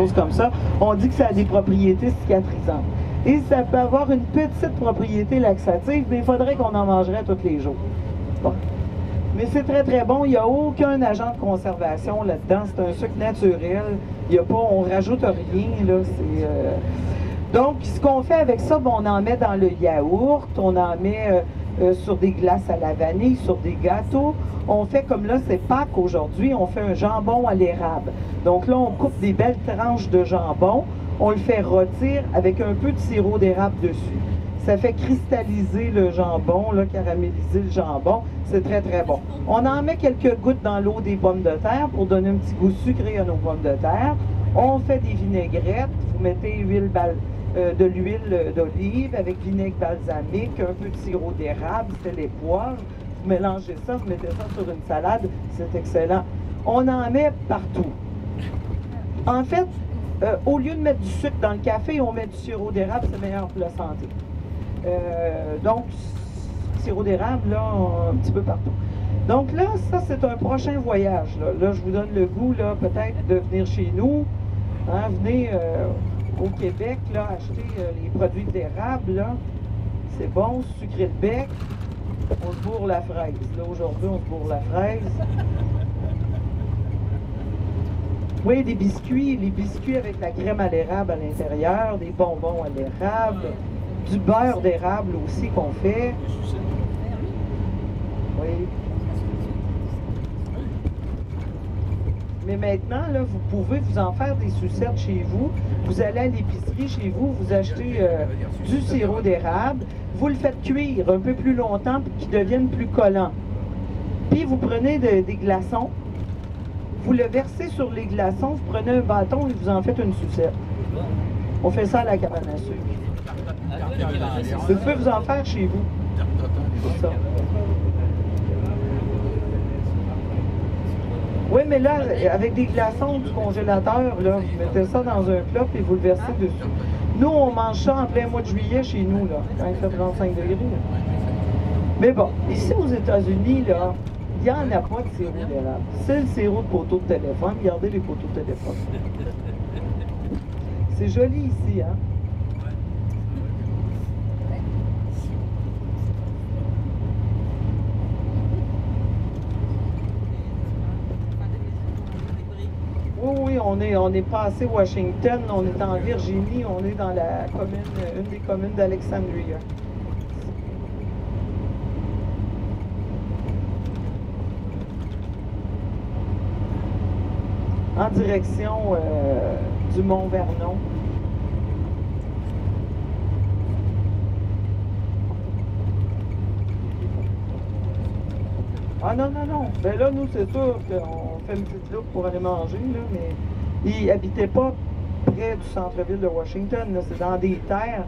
choses comme ça. On dit que ça a des propriétés cicatrisantes. Et ça peut avoir une petite propriété laxative, mais il faudrait qu'on en mangerait tous les jours. Bon. Mais c'est très très bon, il n'y a aucun agent de conservation là-dedans, c'est un sucre naturel, il y a pas, on rajoute rien, là, Donc, ce qu'on fait avec ça, bon, on en met dans le yaourt, on en met sur des glaces à la vanille, sur des gâteaux. On fait comme là, c'est Pâques aujourd'hui, on fait un jambon à l'érable. Donc là, on coupe des belles tranches de jambon, on le fait rôtir avec un peu de sirop d'érable dessus. Ça fait cristalliser le jambon, là, caraméliser le jambon. C'est très, très bon. On en met quelques gouttes dans l'eau des pommes de terre pour donner un petit goût sucré à nos pommes de terre. On fait des vinaigrettes. Vous mettez de l'huile d'olive avec vinaigre balsamique, un peu de sirop d'érable, c'est les poivres. Vous mélangez ça, vous mettez ça sur une salade. C'est excellent. On en met partout. En fait, au lieu de mettre du sucre dans le café, on met du sirop d'érable, c'est meilleur pour la santé. Donc, sirop d'érable, là, un petit peu partout. Donc là, ça, c'est un prochain voyage. Là, je vous donne le goût, là, peut-être de venir chez nous. Hein, venez au Québec, là, acheter les produits d'érable, là. C'est bon, sucré de bec. On se bourre la fraise. Là, aujourd'hui, on se bourre la fraise. Oui, des biscuits, les biscuits avec la crème à l'érable à l'intérieur, des bonbons à l'érable, du beurre d'érable aussi qu'on fait. Oui. Mais maintenant, là, vous pouvez vous en faire des sucettes chez vous. Vous allez à l'épicerie chez vous, vous achetez du sirop d'érable, vous le faites cuire un peu plus longtemps pour qu'il devienne plus collant. Puis vous prenez des glaçons, vous le versez sur les glaçons, vous prenez un bâton et vous en faites une sucette. On fait ça à la cabane à sucre. Vous pouvez vous en faire chez vous. C'est ça. Oui, mais là, avec des glaçons du congélateur, là, vous mettez ça dans un plat et vous le versez dessus. Nous, on mange ça en plein mois de juillet chez nous, là, quand il fait 35 degrés. Là. Mais bon, ici aux États-Unis, là, il n'y en a pas de sirop d'érable. C'est le sirop de poteau de téléphone. Regardez les poteaux de téléphone. C'est joli ici, hein? Oui, on est passé Washington, on est en Virginie, on est dans la commune, une des communes d'Alexandria. En direction du Mont Vernon. Ah non, non, non. Ben là, nous, c'est sûr qu'on fait une petite loupe pour aller manger, là, mais ils n'habitaient pas près du centre-ville de Washington. C'est dans des terres.